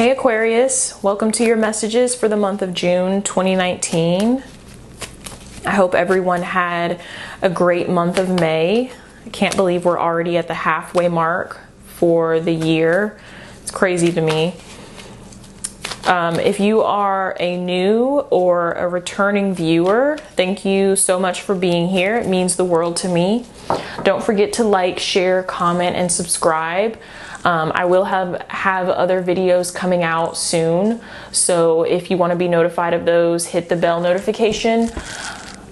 Hey Aquarius, welcome to your messages for the month of June 2019. I hope everyone had a great month of May. I can't believe we're already at the halfway mark for the year. It's crazy to me. If you are a new or a returning viewer, thank you so much for being here. It means the world to me. Don't forget to like, share, comment, and subscribe. I will have other videos coming out soon, so if you want to be notified of those, hit the bell notification.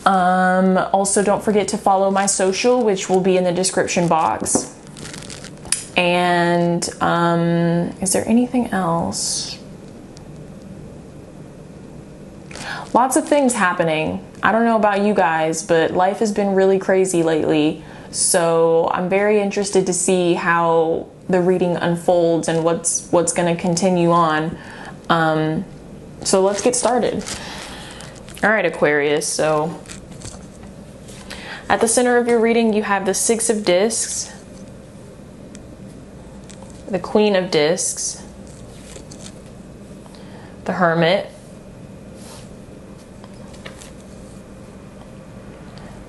Also, don't forget to follow my social, which will be in the description box. And is there anything else? Lots of things happening. I don't know about you guys, but life has been really crazy lately. So I'm very interested to see how the reading unfolds and what's going to continue on. So let's get started. All right, Aquarius. So at the center of your reading, you have the Six of Discs, the Queen of Discs, the Hermit,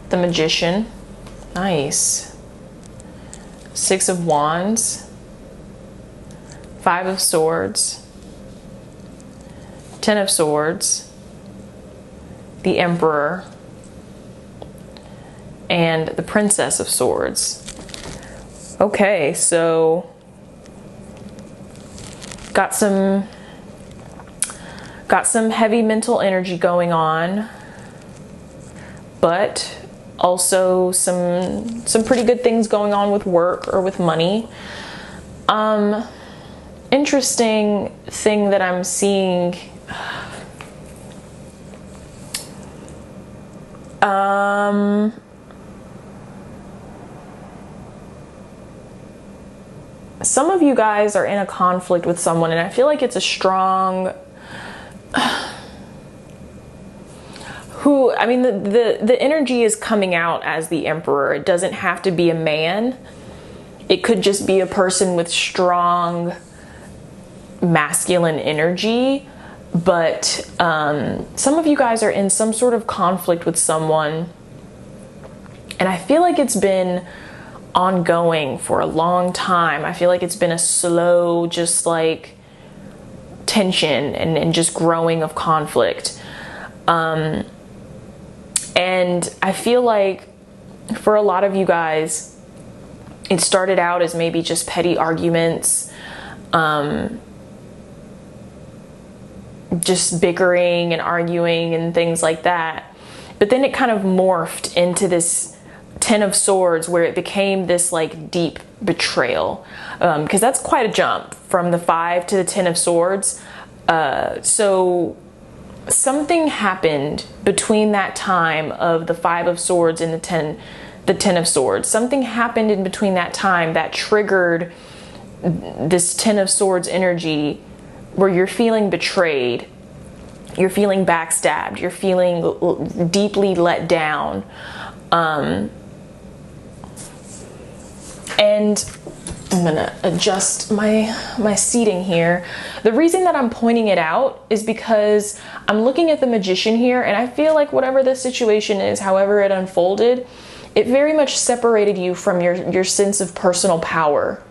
the Magician. Nice. Six of Wands, Five of Swords, Ten of Swords, the Emperor, and the Princess of Swords. Okay, so got some heavy mental energy going on, but also some pretty good things going on with work or with money. Interesting thing that I'm seeing. Some of you guys are in a conflict with someone, and I feel like it's a strong the energy is coming out as the Emperor. It doesn't have to be a man. It could just be a person with strong masculine energy. But some of you guys are in some sort of conflict with someone. And I feel like it's been ongoing for a long time. I feel like it's been a slow, just like tension and just growing of conflict. And I feel like for a lot of you guys, it started out as maybe just petty arguments, just bickering and arguing and things like that. But then it kind of morphed into this Ten of Swords where it became this like deep betrayal. Because that's quite a jump from the Five to the Ten of Swords. So something happened between that time of the Five of Swords and the Ten of Swords. Something happened in between that time that triggered this Ten of Swords energy where you're feeling betrayed, you're feeling backstabbed, you're feeling deeply let down. And I'm gonna adjust my seating here. The reason that I'm pointing it out is because I'm looking at the Magician here, and I feel like whatever the situation is, however it unfolded, it very much separated you from your sense of personal power.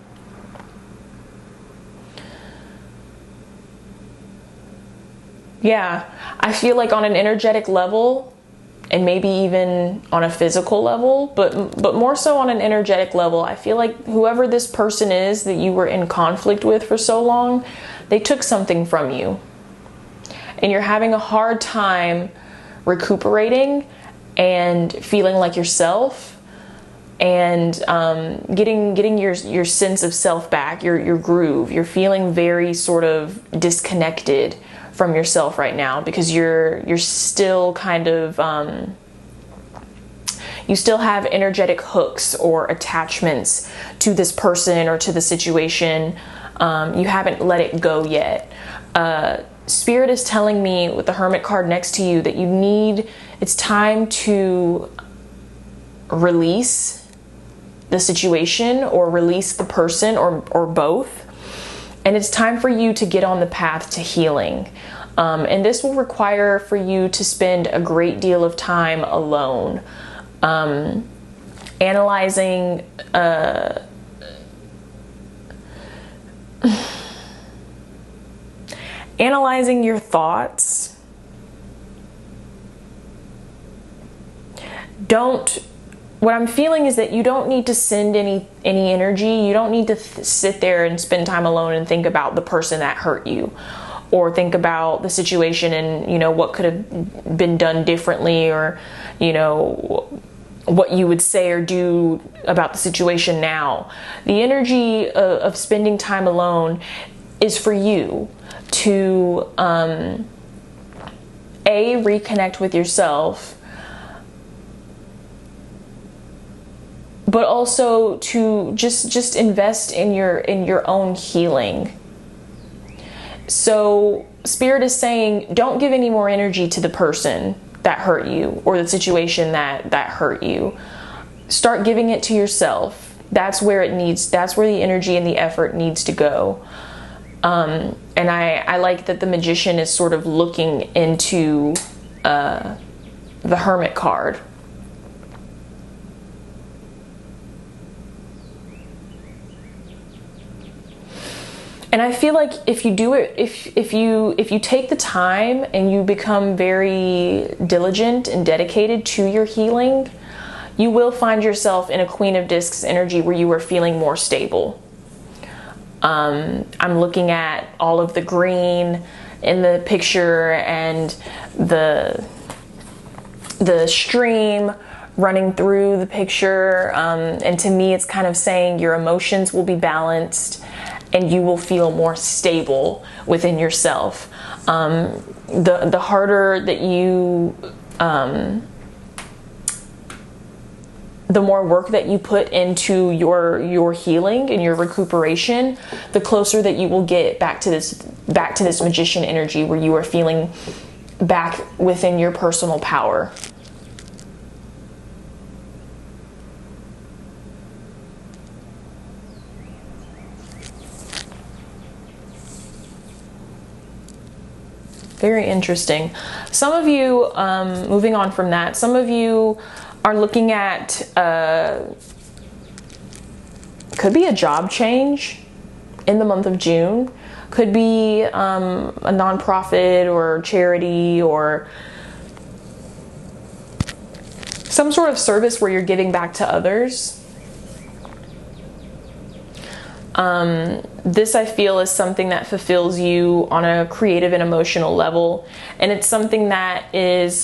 Yeah, I feel like on an energetic level, and maybe even on a physical level, but more so on an energetic level, I feel like whoever this person is that you were in conflict with for so long, they took something from you. And you're having a hard time recuperating and feeling like yourself and getting your sense of self back, your groove. You're feeling very sort of disconnected from yourself right now because you're still kind of you still have energetic hooks or attachments to this person or to the situation. You haven't let it go yet. Spirit is telling me with the Hermit card next to you that it's time to release the situation or release the person or both. And it's time for you to get on the path to healing. And this will require for you to spend a great deal of time alone, analyzing your thoughts. What I'm feeling is that you don't need to send any energy. You don't need to sit there and spend time alone and think about the person that hurt you, or think about the situation and, you know, what could have been done differently, or, you know, what you would say or do about the situation now. The energy of spending time alone is for you to reconnect with yourself, but also to just invest in your own healing. So Spirit is saying, don't give any more energy to the person that hurt you, or the situation that hurt you. Start giving it to yourself. That's where the energy and the effort needs to go. And I like that the Magician is sort of looking into the Hermit card. And I feel like if you do it, if you take the time and you become very diligent and dedicated to your healing, you will find yourself in a Queen of Discs energy where you are feeling more stable. I'm looking at all of the green in the picture and the stream running through the picture, and to me it's kind of saying your emotions will be balanced and you will feel more stable within yourself. The harder that you, the more work that you put into your healing and your recuperation, the closer that you will get back to this Magician energy where you are feeling back within your personal power. Very interesting. Some of you, moving on from that, some of you are looking at, could be a job change in the month of June. Could be a nonprofit or charity, or some sort of service where you're giving back to others. This I feel is something that fulfills you on a creative and emotional level, and it's something that is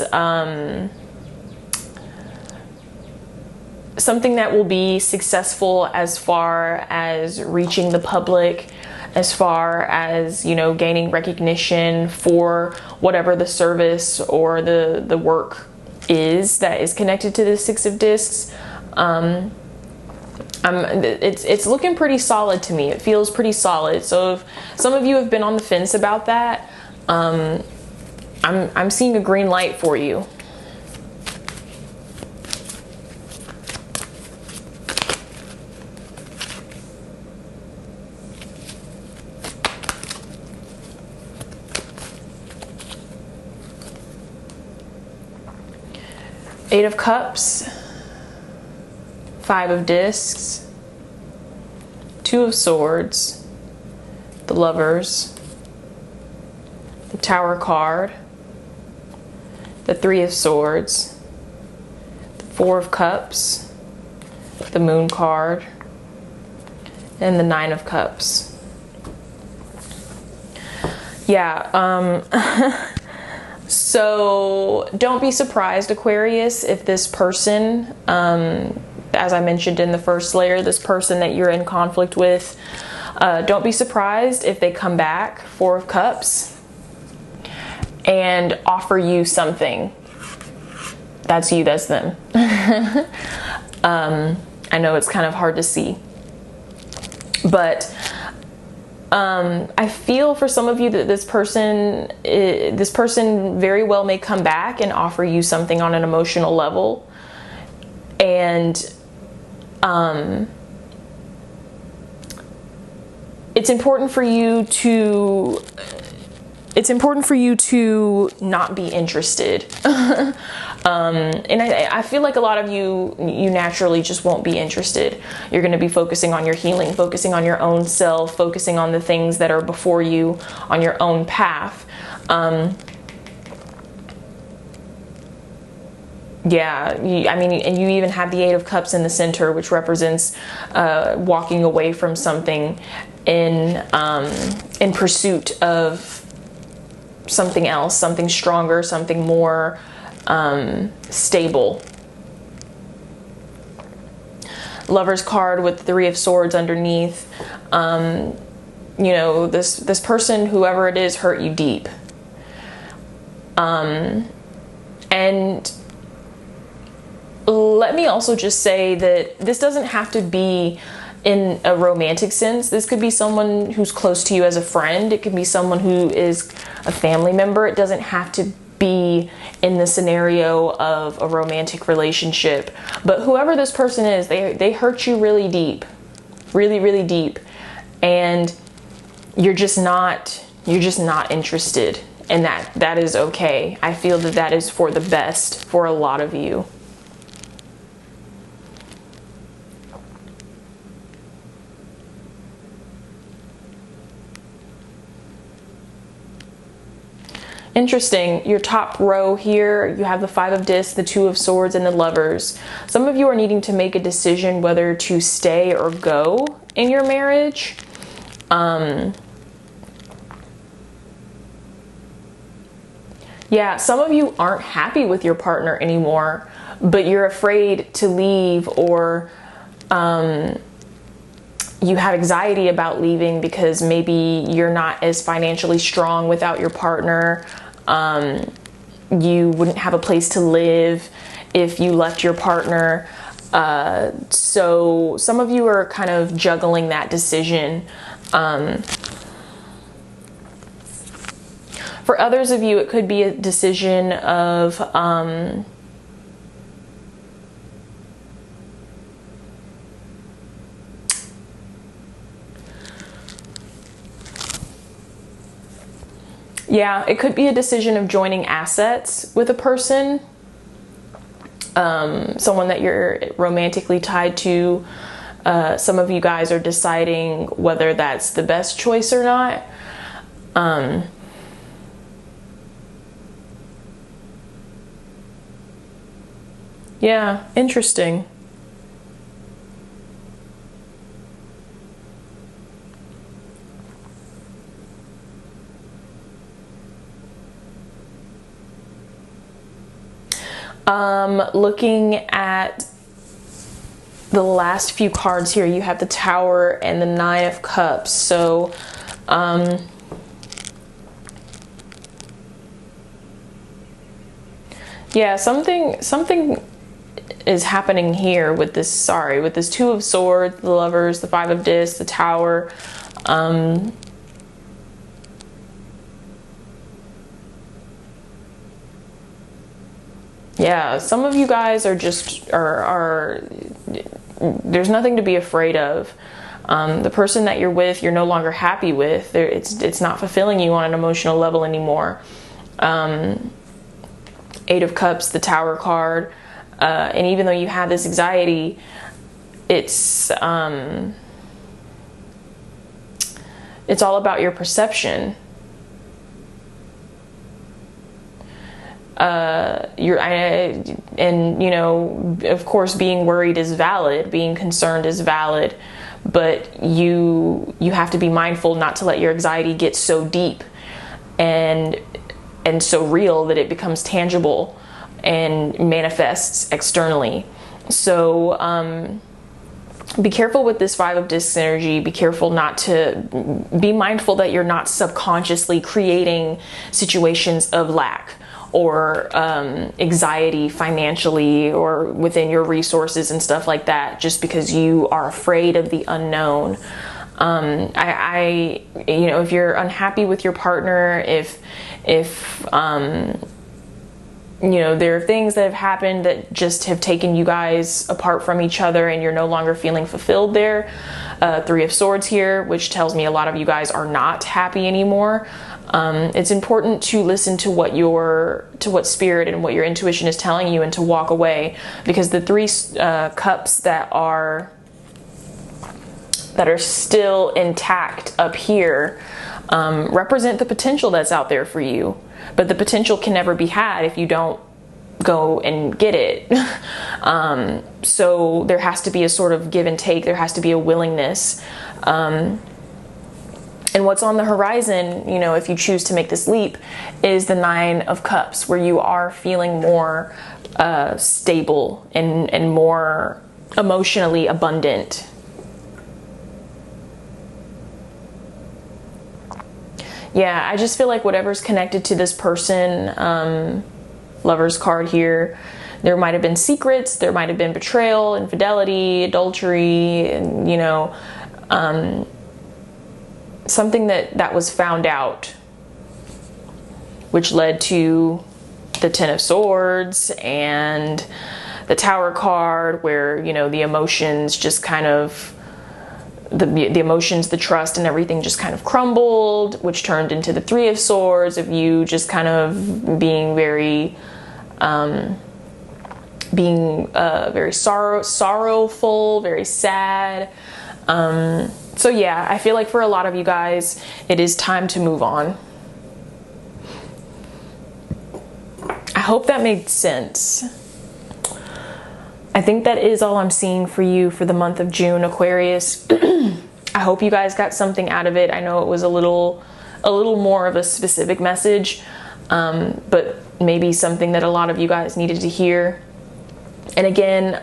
something that will be successful as far as reaching the public, as far as, you know, gaining recognition for whatever the service or the work is that is connected to the Six of Discs. It's looking pretty solid to me. It feels pretty solid. So if some of you have been on the fence about that, I'm seeing a green light for you. Eight of Cups, Five of Discs, Two of Swords, the Lovers, the Tower card, the Three of Swords, the Four of Cups, the Moon card, and the Nine of Cups. Yeah, so don't be surprised, Aquarius, if this person, as I mentioned in the first layer, this person that you're in conflict with, don't be surprised if they come back, Four of Cups, and offer you something. That's you, that's them. I know it's kind of hard to see, but I feel for some of you that this person very well may come back and offer you something on an emotional level, and it's important for you to not be interested. And I feel like a lot of you naturally just won't be interested. You're going to be focusing on your healing, focusing on your own self, focusing on the things that are before you on your own path. Yeah, I mean, and you even have the Eight of Cups in the center, which represents walking away from something in pursuit of something else, something stronger, something more stable. Lover's card with the Three of Swords underneath. You know, this person, whoever it is, hurt you deep. And let me also just say that this doesn't have to be in a romantic sense. This could be someone who's close to you as a friend. It could be someone who is a family member. It doesn't have to be in the scenario of a romantic relationship. But whoever this person is, they hurt you really deep. Really, really deep. And you're just not interested. And that is okay. I feel that is for the best for a lot of you. Interesting. Your top row here, you have the Five of Discs, the Two of Swords, and the Lovers. Some of you are needing to make a decision whether to stay or go in your marriage. Yeah, some of you aren't happy with your partner anymore, but you're afraid to leave, or you have anxiety about leaving because maybe you're not as financially strong without your partner. You wouldn't have a place to live if you left your partner. So some of you are kind of juggling that decision. For others of you, it could be a decision of yeah, it could be a decision of joining assets with a person, someone that you're romantically tied to. Some of you guys are deciding whether that's the best choice or not. Yeah, interesting. Looking at the last few cards here, you have the Tower and the Nine of Cups. So, yeah, something is happening here with this, with this Two of Swords, the Lovers, the Five of Discs, the Tower. Yeah, some of you guys are just, there's nothing to be afraid of. The person that you're with, you're no longer happy with. It's not fulfilling you on an emotional level anymore. Eight of Cups, the Tower card. And even though you have this anxiety, it's all about your perception. And you know, of course, being worried is valid, being concerned is valid, but you have to be mindful not to let your anxiety get so deep and so real that it becomes tangible and manifests externally. So be careful with this Five of Discs energy. Be careful not to be mindful that you're not subconsciously creating situations of lack or anxiety financially or within your resources and stuff like that, just because you are afraid of the unknown. You know, if you're unhappy with your partner, if you know, there are things that have happened that just have taken you guys apart from each other, and you're no longer feeling fulfilled there. Three of Swords here, which tells me a lot of you guys are not happy anymore. It's important to listen to what spirit and what your intuition is telling you, and to walk away, because the Three Cups that are still intact up here represent the potential that's out there for you. But the potential can never be had if you don't go and get it. So there has to be a sort of give and take. There has to be a willingness. And what's on the horizon, you know, if you choose to make this leap, is the Nine of Cups, where you are feeling more stable and more emotionally abundant. Yeah, I just feel like whatever's connected to this person, Lover's card here, there might have been secrets, there might have been betrayal, infidelity, adultery, and, you know, something that was found out, which led to the Ten of Swords and the Tower card, where, you know, the emotions just kind of, the emotions, the trust and everything just kind of crumbled, which turned into the Three of Swords, of you just kind of being very sorrowful, very sad. So yeah, I feel like for a lot of you guys, it is time to move on. I hope that made sense. I think that is all I'm seeing for you for the month of June, Aquarius. I hope you guys got something out of it. I know it was a little more of a specific message, but maybe something that a lot of you guys needed to hear. And again,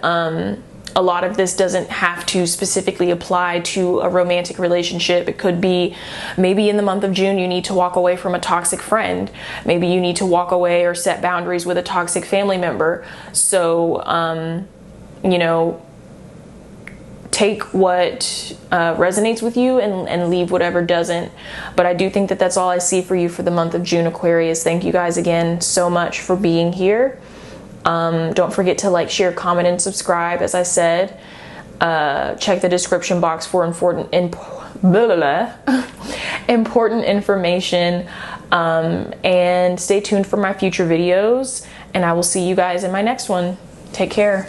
a lot of this doesn't have to specifically apply to a romantic relationship. It could be maybe in the month of June you need to walk away from a toxic friend. Maybe you need to walk away or set boundaries with a toxic family member. So, you know, take what resonates with you and leave whatever doesn't. But I do think that that's all I see for you for the month of June, Aquarius. Thank you guys again so much for being here. Don't forget to like, share, comment, and subscribe. As I said, check the description box for important information, and stay tuned for my future videos, and I will see you guys in my next one. Take care.